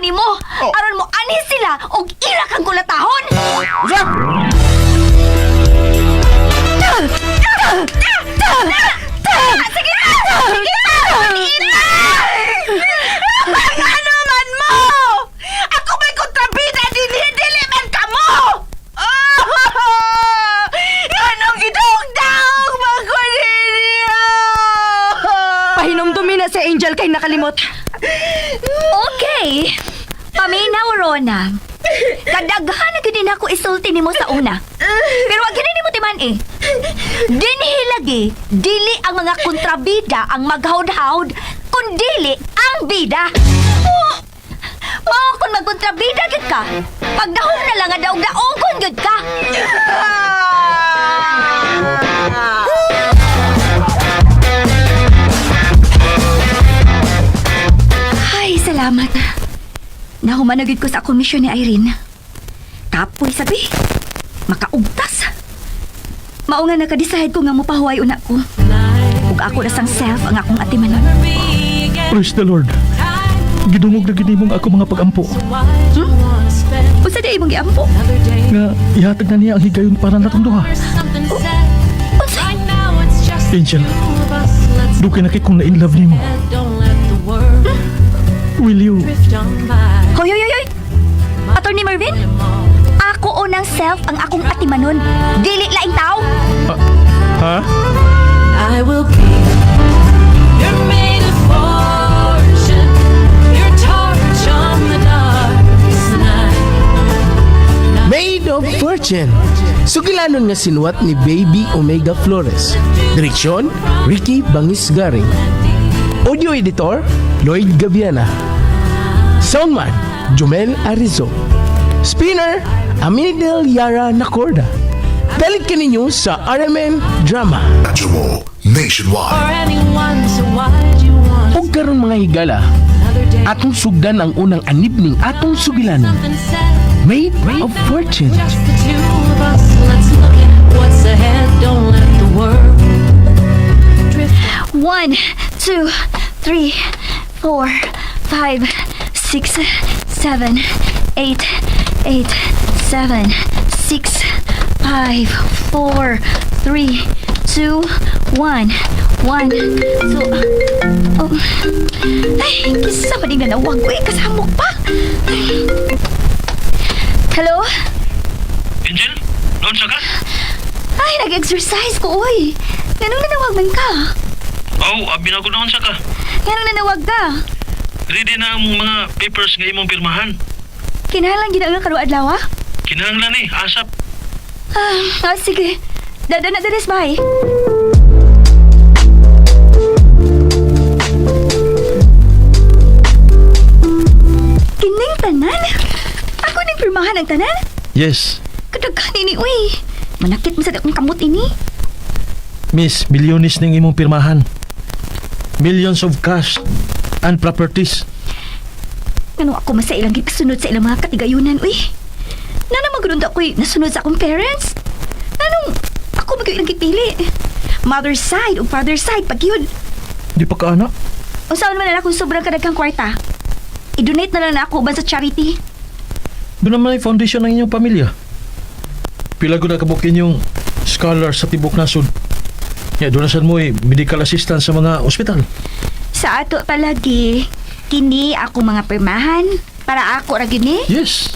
nimo. Aron mo ani sila og ila kang kulatahon. Usa! Sige na! Ano man mo? Ako may kontrabida dili man ka mo! Anong gidong-daong magkuniliyo? Pahinomdumi na si Angel kay nakalimot. Okay. Paminaw, Rona. Kadaghan na gini ako isulti nimo sa una. Pero wag gini nimo timan eh. Dinhi lagi, dili ang mga kontrabida ang maghawd-hawd, kundili ang bida. Mao kung magkontrabida gid ka, pagdahom na lang nga daog-daogon gid ka. Ay, salamat. Nahumanagid ko sa komisyon ni Irene. Kapoy sabi, makaugtas. Mao nga nakadeside ko nga mopahuway una ko. Ug ako na sang self ang akong atimanon. Praise the Lord. Gidungog na ginimong ako mga pagampo. Unsa di imong giampo? Nga ihatag na niya ang higayon para natong duha. Angel, dugay na kay kung na-in-love nimo. Will you? Hoy, hoy, hoy, hoy! Attorney Marvin? Ako unang self ang akong atimanon. Dili laing tao. Ha? I will be your maid of fortune, your torch on the darkest night. Maid of Fortune. Sugilanon nga sinuwat ni Baby Omega Flores. Direksyon, Ricky Bangisgaring. Audio Editor, Lloyd Gaviana. Soundman, Jomel Arizo. Spinner, Aminidel Yara Nacorda. Dalit ka ninyo sa RMN Drama. Jamo Or Nationwide. anyone, so why'd you want Huwag karon mga higala, another day? atong sugdan ang unang anib ning atong sugilanon. Something said, Maid of Fortune. just the two of us. Let's look at what's ahead. Don't let the world drift. 1, 2, 3, 4, 5, 6, 7, 8, 8, 7, 6, 5, 4, 3, 2, 1, 1, 2, oh. Ay, kisa pa din na nawag ko eh, kasamok pa. Hello? Angel? Doon sa ka? Ay, nag-exercise ko, uy. Ganun nanawag man ka? Binago naman sa ka. Ganun nanawag ka? Ready na ang mga papers nga imong pirmahan. Kinahanglan ginagawa karu adlaw, ah? Kinahanglan asap. Sige. Dada na dalis, bye. Kining tanan? Ako ning pirmahan ang tanan? Yes. Kadaghan ini, uy. Manakit mo sa akong kamot ini. Miss, milyones ning imong pirmahan. Millions of cash and properties. Ano ako masailang gipasunod sa ilang mga katigayunan, uy. Nana magulong ako'y nasunod sa akong parents. Anong ako mag-ilang gipili? Mother's side o father's side, pag yun. Di pa ka anak? O saan man na akong sobrang kadaghang kwarta? I-donate na lang na ako uban sa charity. Doon naman ay foundation ng inyong pamilya. Pila ko na kabukin yung scholar sa Tibok Nasod. Ya, doon na saan mo medical assistance sa mga ospital. Sa ato palagi, kini ako mga pirmahan para ako ra gini. Yes.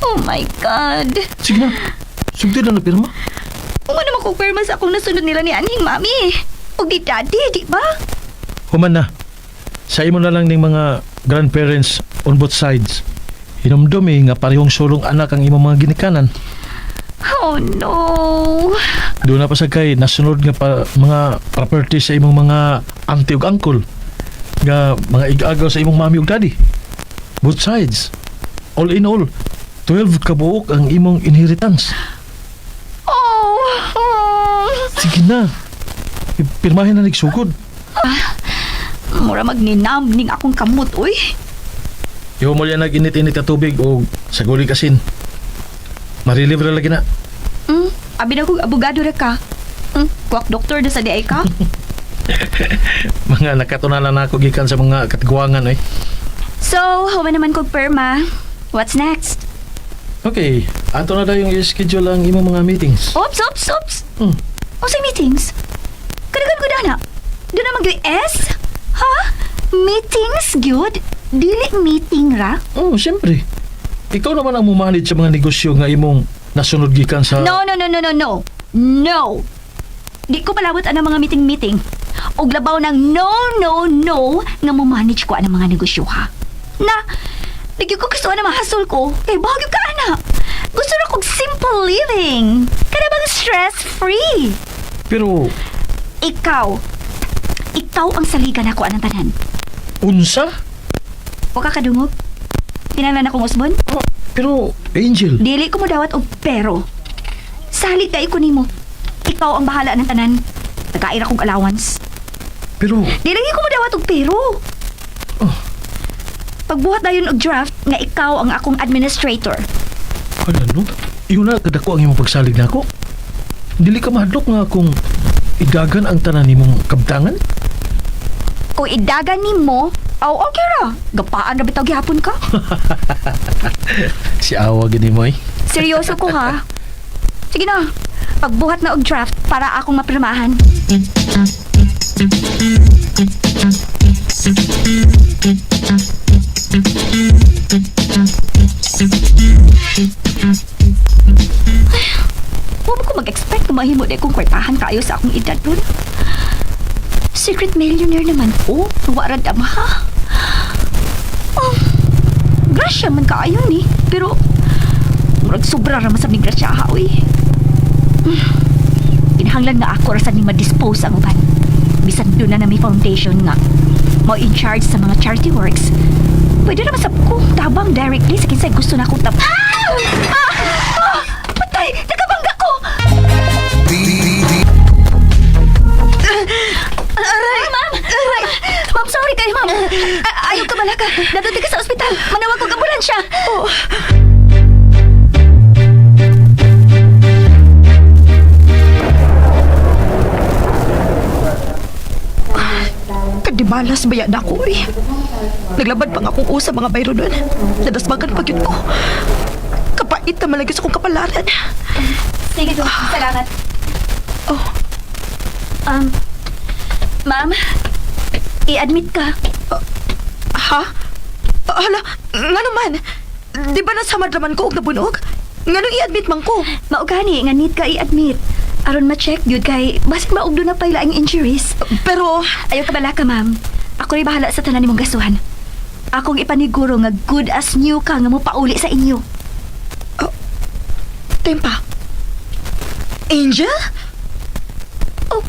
Oh my God. Sige na. Sugdi na pirma. Kung ano makupirma sa akong nasunod nila ni aning mami. O di daddy, di ba? Human na. Sa imo na lang ning mga grandparents on both sides. Hinumdum nga parehong sulong anak ang imong mga ginikanan. Oh no. Doon na pa sa kay nasunod nga pa mga property sa imong mga auntie ug uncle. Nga mga igagaw sa imong mami ug daddy. Both sides. All in all, 12 kabuok ang imong inheritance. Oh. Sige na. Pirmahin na nagsugod. Mura magninam ning akong kamot, uy. Iho mo yan nag-init-init na tubig o saguli kasin. Marilibre lagi na. Abi na kong abogado ra ka. Kuwak doktor na sa di ay ka. Mga nakatunalan na ako gikan sa mga katiguangan So, huwag naman kong perma. What's next? Okay, ato na daw yung i-schedule ang imong mga meetings. Oops. Hmm. O sa meetings? Kadagan ko na. Doon naman yung S? Ha? Meetings, good? Dili meeting ra? Oh, siyempre. Ikaw naman ang mumanage sa mga negosyo nga imong nasunod gikan sa... No. No! Di ko palabot ang mga meeting. Og labaw ng no nga mo manage ko ang mga negosyo ha. Na, bigyan ko gusto na mahasol ko. Kay bagyo ka ana. Gusto na kong simple living. Kada bang stress-free. Pero, Ikaw ang saligan ako anang tanan. unsa? O ka kadungog? Tinanglan akong usbon? Oh, pero, Angel, Dili ko mo dawat og pero. Salit kay ko nimo. Ikaw ang bahala ng tanan. Nagkain akong allowance. pero, Dili ko mo dawat og pero. oh, Pagbuhat dayon og draft nga ikaw ang akong administrator. ano no? Iyon na, kadako ang imong pagsalig na ako. Dili ka mahadlok nga kung idagan ang tanan nimong kabtangan? Kung idagan nimo, okay ra. Gapaan ra bitaw gihapon ka. Si Awa gini mo eh. Seryoso ko ha. Sige na. Pagbuhat na og draft para akong mapirmahan. Huwag ko mag-expect kung mahimo na kong kwartahan kayo sa akong edad ron. Secret millionaire naman ko. Warad ama ha. Oh, grasya man kaayo ni. Pero, murag sobra ra masab ni grasya ha, uy. Kinahanglan nga ako rasan ni ma-dispose ang uban. Bisan doon na may foundation nga. Mo in charge sa mga charity works. Pwede na masab ko tabang directly sa kinsay gusto na akong tab... Patay! Nakabangga ko! Aray! Ma'am! Ma'am, sorry kayo, ma'am. Ayaw ka malaka. Dadating ka sa ospital. Manawag ko ambulansya. Oh. Kadibalas bayad ako eh. Naglabad pang akong usa mga bayro doon. Nadasbagan pag yun ko. Kapait na malagay sa akong kapalaran. Sige, salamat. Oh, Ma'am, i-admit ka. ha? Hala, nga naman. Di ba nasamad naman ko og nabunog? Nga nung i-admit man ko. Maugani, nga need ka i-admit. Aron ma-check yun kay basin maugdo na pa ilaing injuries. Pero, Ayaw ka bala ka, ma'am. Ako rin bahala sa tanan nimong gasuhan. Akong ipaniguro nga good as new ka nga mo pauli sa inyo. Tempa. Angel? Oh,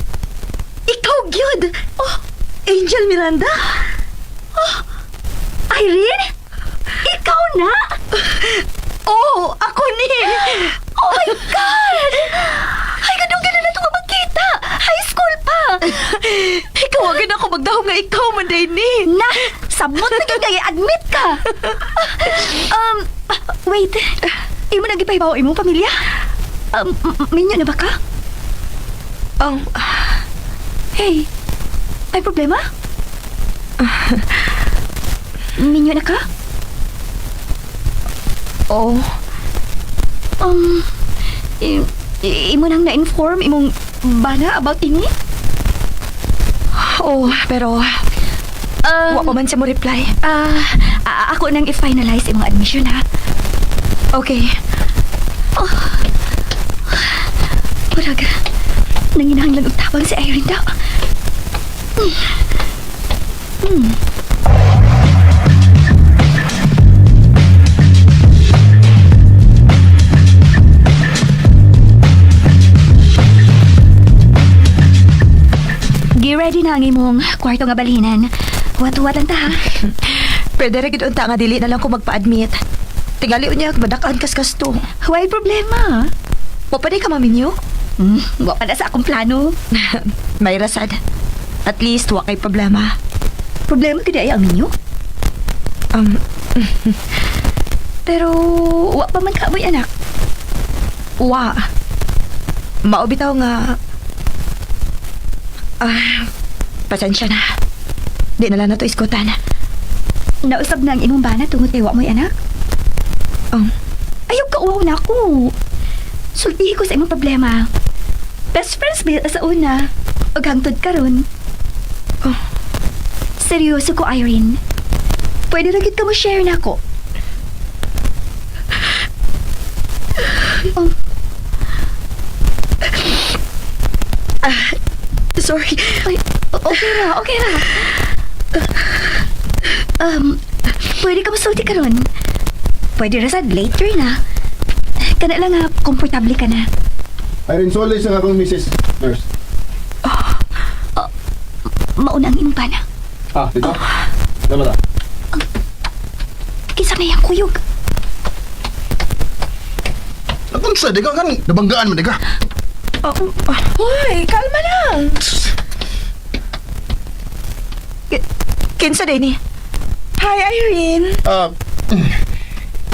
ikaw gyud. Oh, Angel Miranda? Irene? Ikaw na? Oh, ako ni. Oh my God! Ay, ganun na ito magkita. High school pa. Ikaw agad ako magdahong nga ikaw man day ni. Na, samot na yun kaya admit ka. Wait. Imo nagipahibaw imong pamilya? Minyo na ba ka? Oh, Hey, may problema? Minyo na ka? oh. Imo nang na-inform imong bana about ini? Oh, pero wa pa man siya mo reply. Ako nang i-finalize imong admission ha. Okay. Murag, nanginahanglan og tabang si Irene daw. Gi-ready na ang imong kwarto nga balinan. Huwat-huwat lang ta ha. Pwede rin gid unta nga dili na lang ko magpa-admit. Tingali unya madakaan kas to. Huwag problema. Mo pa di ka maminyo? Wa pa na sa akong plano. May rasad. At least wa kay problema. Problema ka ay ang ninyo? Pero, wa pa man ka mo'y anak. Wa. Mao bitaw nga pasensya na. Di na lang na to iskutan. Nausab na ang imong bana tungod kay wa mo'y anak? Ayaw ka uwaw na ako. Sultihi ko sa imong problema. Best friends ba sa una? O hangtod karon? Seryoso ko, Irene. Pwede na gid ka mo share na ako. Sorry. Ay, okay ra, okay ra. Pwede ka masulti karon? Pwede ra sad later na. Kana lang nga, komportable ka na. Irene Solis ang akong Mrs. Nurse. Mauna ang imong bana. Dito? Dama ta. Kinsa na yung kuyog? Napunsa, di ka kan nabanggaan mo, di ka? Hoy, kalma lang. Kinsa din ni? Hi, Irene.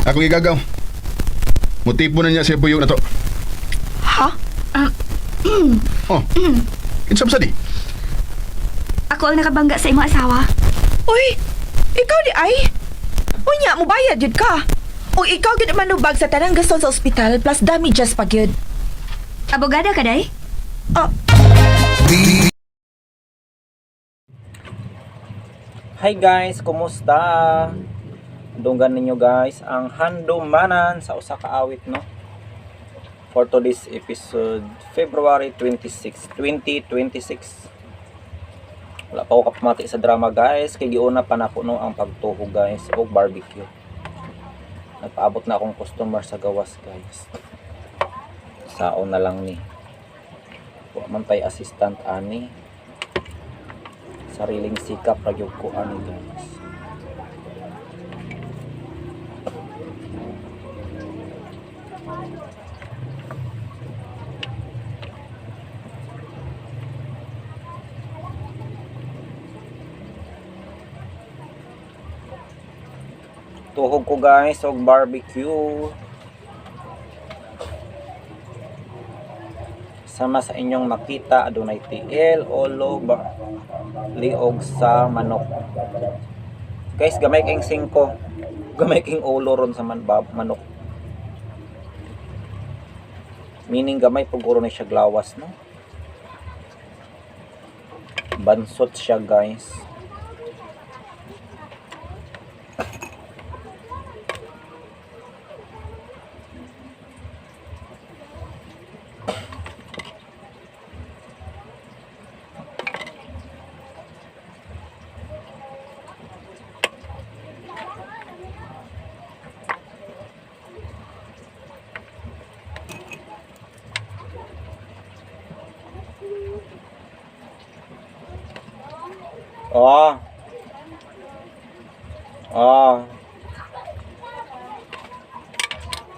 Akong igagaw. Motibo na niya sa buyog na to. Ha? Kinsam sa di? Ako ang nakabangga sa imong asawa. Uy, ikaw di ay? Unya, mubayad yun ka. O ikaw gid man nubag sa tanang gastos sa ospital plus damages pa gyud. Abogada ka, day? Hi guys, kumusta? Dunggan ninyo guys ang handumanan sa usa ka awit no. For today's episode, February 26, 2026. Wala pa ako kapamati sa drama guys, kay giuna pa na no ang pagtuhog guys o barbecue. Nagpaabot na akong customer sa gawas guys. Saon na lang ni. Wa man tay assistant ani. Sariling sikap ra gyud ko ani guys. Tuhog ko guys og barbecue. Sama sa inyong makita adunay tiil, ulo, liog sa manok. Guys, gamay kayong 5. Gamay kayong ulo ron sa manok. Meaning gamay puguro na siya glawas, no? Bansot siya, guys.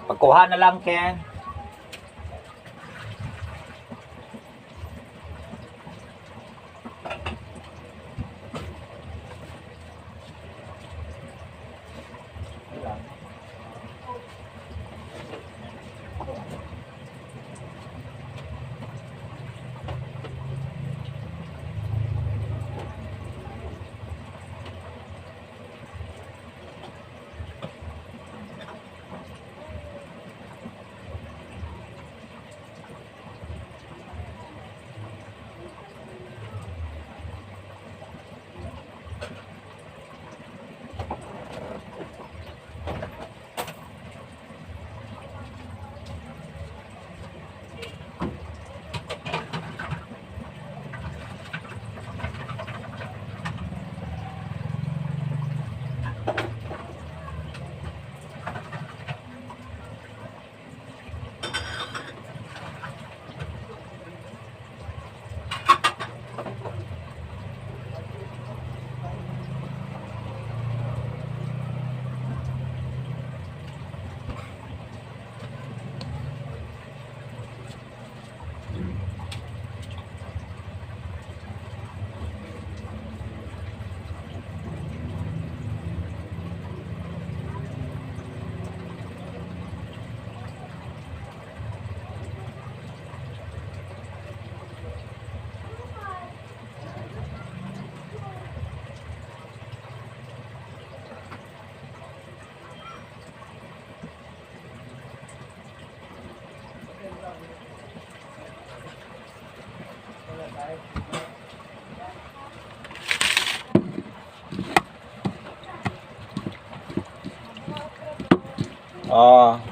Pagkuha na lang, Ken. Ah.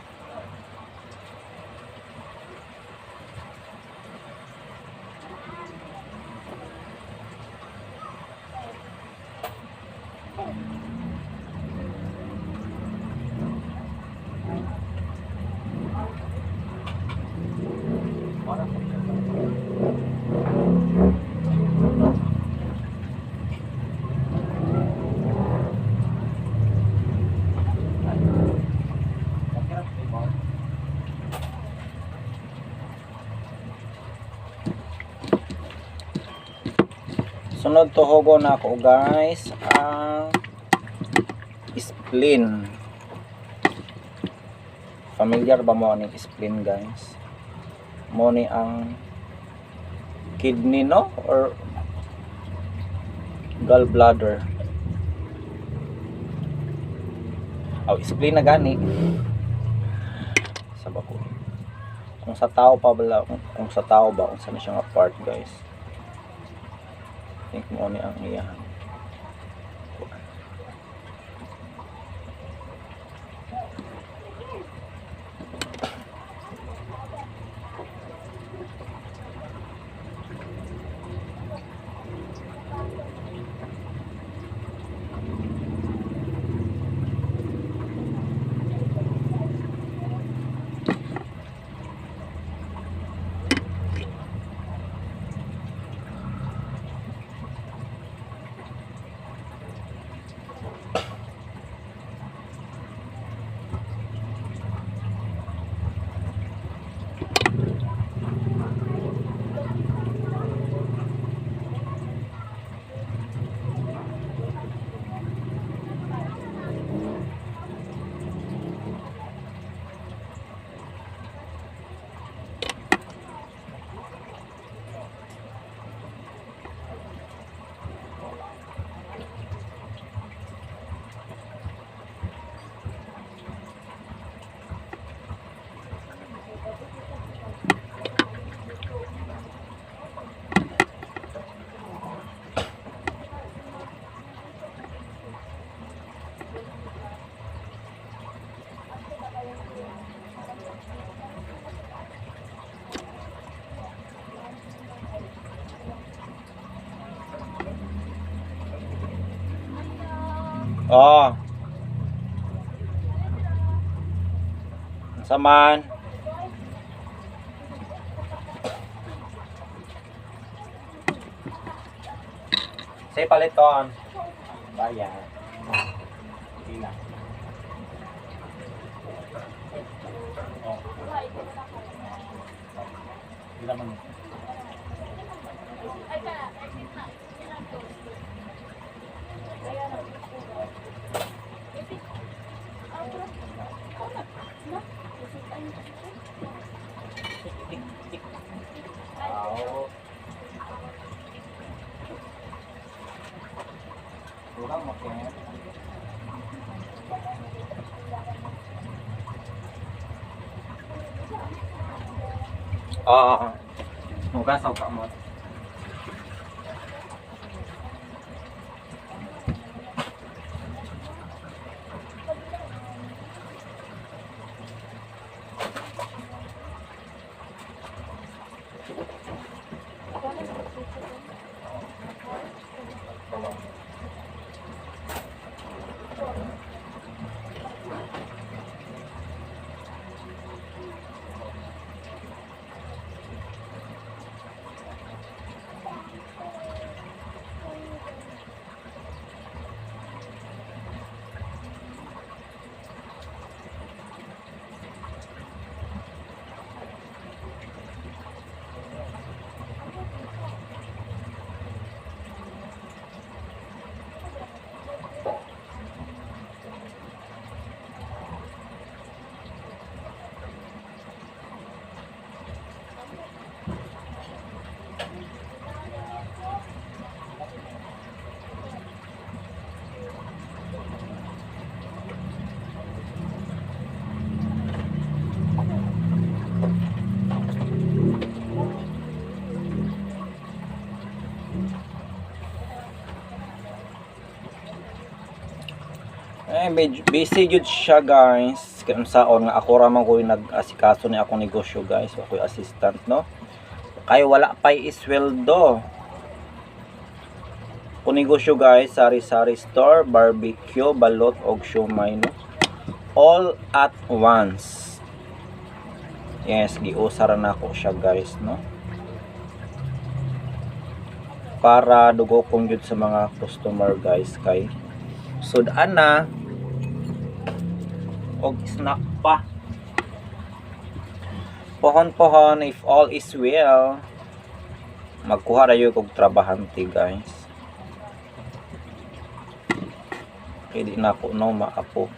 Sunod tuhogo na ako guys ang spleen. Familiar ba mo ni spleen guys? Mo ni ang kidney no or gallbladder. Aw spleen na gani. Saba ko. Kung sa tao pa bala, kung sa tao ba kung saan siya nga part guys. Think mo ni ang iyahan. Oh. Saman. Say paliton. Bayan. Ina. Oh. Ila man. Kurang makin. Muka sauka mo. Kaya busy jud siya guys. Kaya saon nga ako ramang ko yung nag-asikaso ni akong negosyo guys. Ako yung assistant no. Kaya wala pa'y isweldo. Kung negosyo guys, sari-sari store, barbecue, balot, og siomay no. All at once. Yes, giusara na ako siya guys no. Para dugo kong jud sa mga customer guys kay sudan na og snack pa. Pohon-pohon if all is well. Magkuha ra yung kog trabahante guys. Kaya di na ako no maapo.